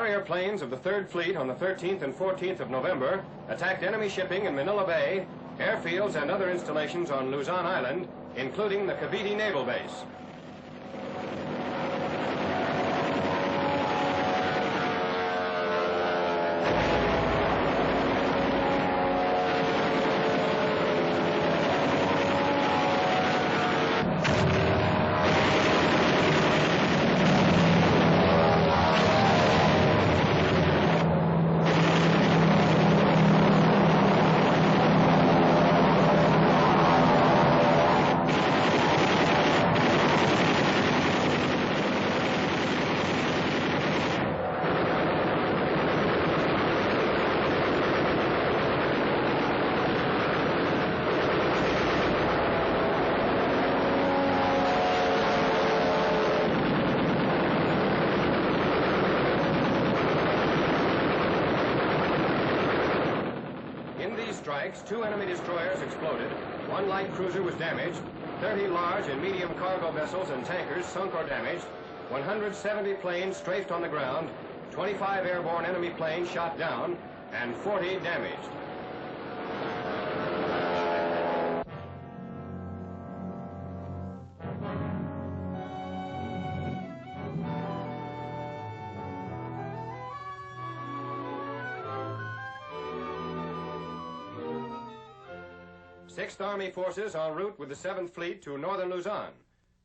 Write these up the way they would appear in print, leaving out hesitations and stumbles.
carrier planes of the 3rd Fleet on the 13th and 14th of November attacked enemy shipping in Manila Bay, airfields, and other installations on Luzon Island, including the Cavite Naval Base. Strikes, 2 enemy destroyers exploded, 1 light cruiser was damaged, 30 large and medium cargo vessels and tankers sunk or damaged, 170 planes strafed on the ground, 25 airborne enemy planes shot down, and 40 damaged. Sixth Army forces en route with the 7th Fleet to northern Luzon.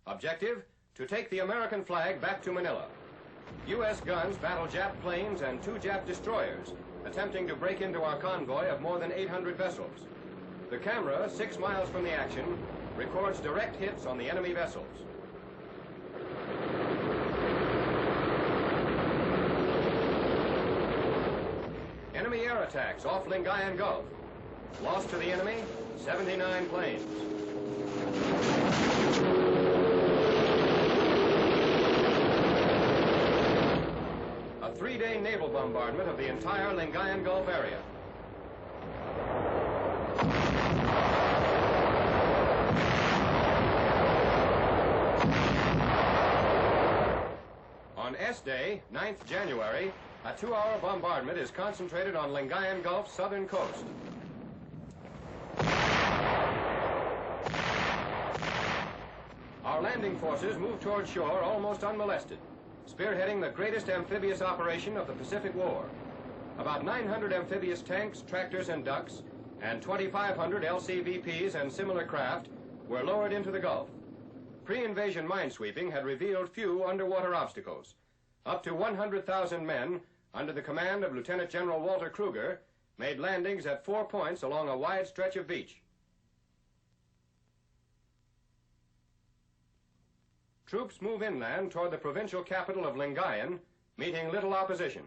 Objective, to take the American flag back to Manila. U.S. guns battle Jap planes and 2 Jap destroyers, attempting to break into our convoy of more than 800 vessels. The camera, 6 miles from the action, records direct hits on the enemy vessels. Enemy air attacks off Lingayen Gulf. Lost to the enemy, 79 planes. A 3-day naval bombardment of the entire Lingayen Gulf area. On S Day, 9th January, a 2-hour bombardment is concentrated on Lingayen Gulf's southern coast. Our landing forces moved toward shore almost unmolested, spearheading the greatest amphibious operation of the Pacific War. About 900 amphibious tanks, tractors, and ducks, and 2,500 LCVPs and similar craft were lowered into the Gulf. Pre-invasion minesweeping had revealed few underwater obstacles. Up to 100,000 men, under the command of Lieutenant General Walter Kruger, made landings at 4 points along a wide stretch of beach. Troops move inland toward the provincial capital of Lingayen, meeting little opposition.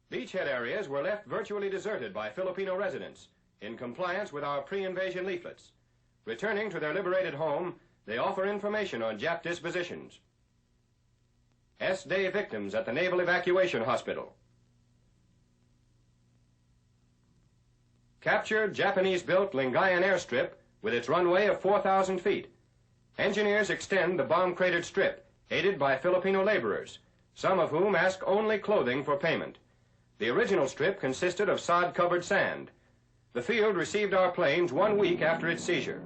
Beachhead areas were left virtually deserted by Filipino residents, in compliance with our pre-invasion leaflets. Returning to their liberated home, they offer information on Jap dispositions. S-Day victims at the Naval Evacuation Hospital. Captured Japanese-built Lingayen airstrip with its runway of 4,000 feet. Engineers extend the bomb-cratered strip, aided by Filipino laborers, some of whom ask only clothing for payment. The original strip consisted of sod-covered sand. The field received our planes 1 week after its seizure.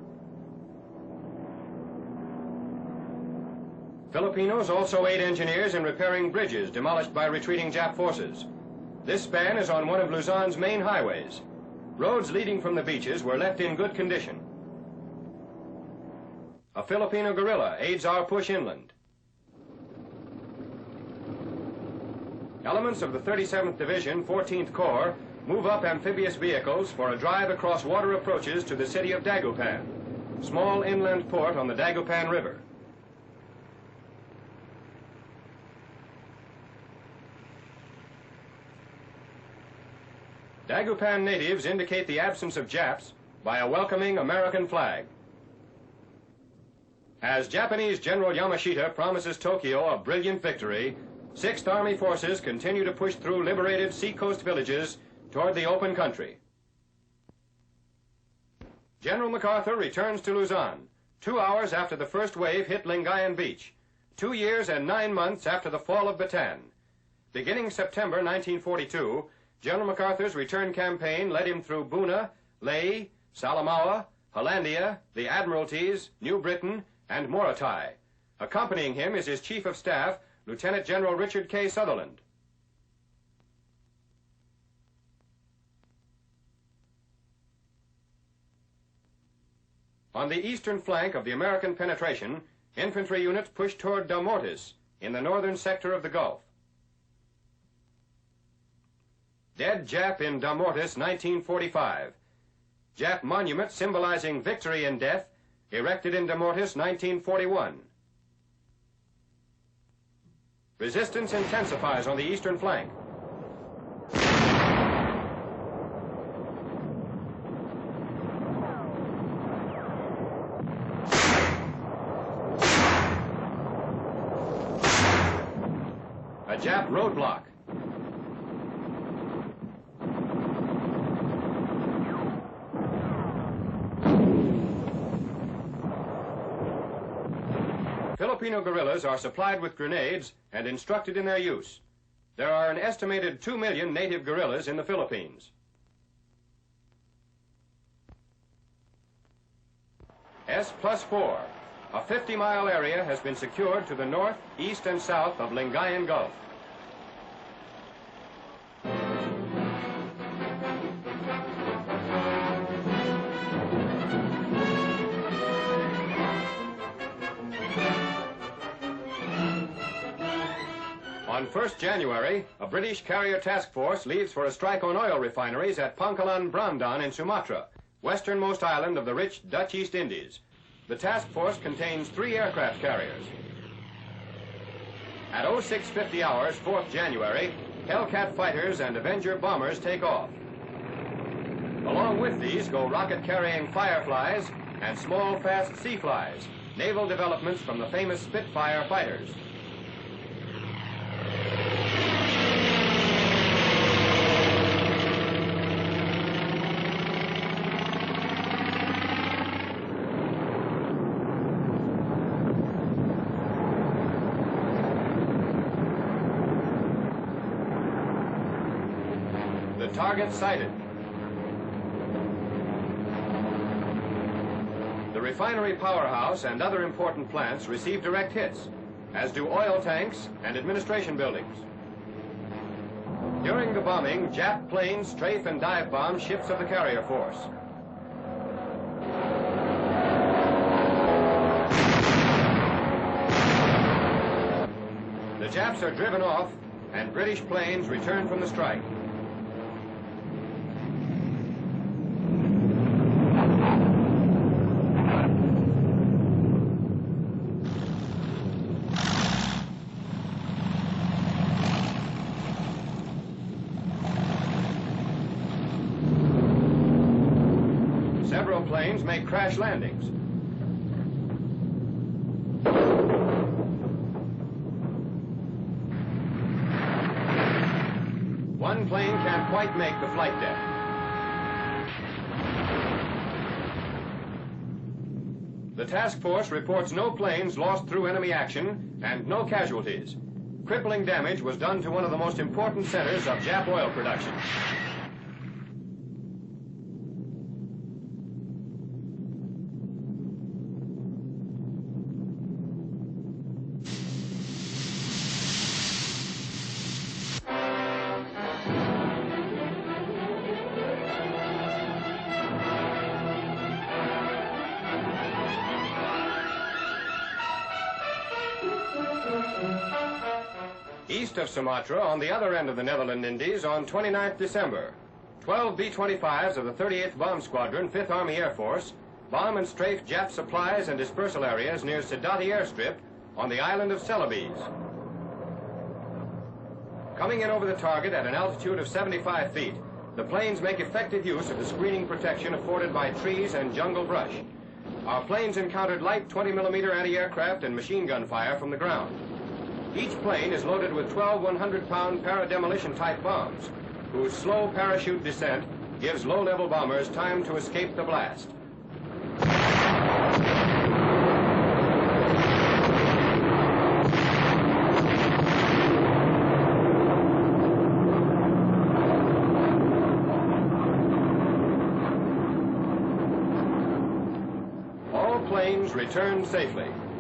Filipinos also aid engineers in repairing bridges demolished by retreating Jap forces. This span is on one of Luzon's main highways. Roads leading from the beaches were left in good condition. A Filipino guerrilla aids our push inland. Elements of the 37th Division, 14th Corps, move up amphibious vehicles for a drive across water approaches to the city of Dagupan, small inland port on the Dagupan River. Dagupan natives indicate the absence of Japs by a welcoming American flag. As Japanese General Yamashita promises Tokyo a brilliant victory, 6th Army forces continue to push through liberated seacoast villages toward the open country. General MacArthur returns to Luzon, 2 hours after the first wave hit Lingayen Beach, 2 years and 9 months after the fall of Bataan. Beginning September 1942, General MacArthur's return campaign led him through Buna, Lae, Salamaua, Hollandia, the Admiralties, New Britain, and Morotai. Accompanying him is his Chief of Staff, Lieutenant General Richard K. Sutherland. On the eastern flank of the American penetration, infantry units pushed toward Damortis in the northern sector of the Gulf. Dead Jap in Damortis, 1945. Jap monument symbolizing victory in death, erected in Damortis, 1941. Resistance intensifies on the eastern flank. A Jap roadblock. Filipino guerrillas are supplied with grenades and instructed in their use. There are an estimated 2 million native guerrillas in the Philippines. S+4. A 50-mile area has been secured to the north, east, and south of Lingayen Gulf. On 1st January, a British carrier task force leaves for a strike on oil refineries at Pangkalan Brandan in Sumatra, westernmost island of the rich Dutch East Indies. The task force contains 3 aircraft carriers. At 0650 hours, 4th January, Hellcat fighters and Avenger bombers take off. Along with these go rocket-carrying Fireflies and small, fast Seaflies, naval developments from the famous Spitfire fighters. Target sighted. The refinery powerhouse and other important plants receive direct hits, as do oil tanks and administration buildings. During the bombing, Jap planes strafe and dive bomb ships of the carrier force. The Japs are driven off, and British planes return from the strike. Several planes make crash landings. One plane can't quite make the flight deck. The task force reports no planes lost through enemy action and no casualties. Crippling damage was done to one of the most important centers of Jap oil production. East of Sumatra, on the other end of the Netherland Indies, on 29th December, 12 B-25s of the 38th Bomb Squadron, 5th Army Air Force, bomb and strafe Jap supplies and dispersal areas near Sidati Airstrip on the island of Celebes. Coming in over the target at an altitude of 75 feet, the planes make effective use of the screening protection afforded by trees and jungle brush. Our planes encountered light 20mm anti-aircraft and machine gun fire from the ground. Each plane is loaded with 12 100-pound para-demolition type bombs, whose slow parachute descent gives low-level bombers time to escape the blast. returned safely.